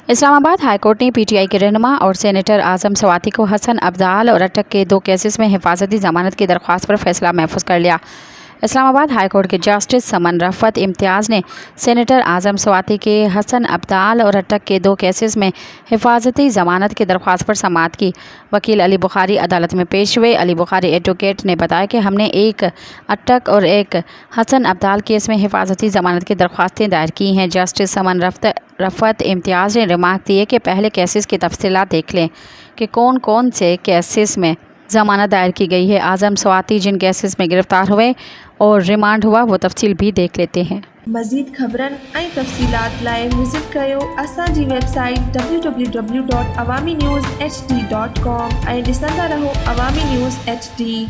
Islamabad high court ने PTI के रहनुमा और सेनेटर आजम स्वाति को हसन अब्दाल और अटक के 2 केसेस में हिफाजती जमानत की दरख्वास्त पर फैसला महफूज कर लिया। इस्लामाबाद हाईकोर्ट के जस्टिस समन रफ़त इम्तियाज़ ने सेनेटर आजम स्वाति के हसन अब्दाल और अटक के 2 केसेस में हिफाजती ज़मानत की दरख्वास्त पर समाअत की। वकील अली बुखारी अदालत में पेश हुए। अली बुखारी एडवोकेट ने बताया कि हमने एक अटक और एक हसन अब्दाल केस में हिफाजती ज़मानत की दरख्वास्तें दायर की हैं। जस्टिस समन रफ़त इम्तियाज़ ने रिमार्क दिए कि पहले केसेस की तफसीलात देख लें कि कौन कौन से केसेस में ज़मानत दायर की गई है। आजम स्वाति जिन केसेस में गिरफ़्तार हुए और रिमांड हुआ वो तफसील भी देख लेते हैं। मज़ीद ख़बरन ऐं तफ़सीलात लाइ विज़िट कयो असांजी वेबसाइट www.awamiNewsHD.com ऐं ॾिसंदा रहो अवामी न्यूज़ HD।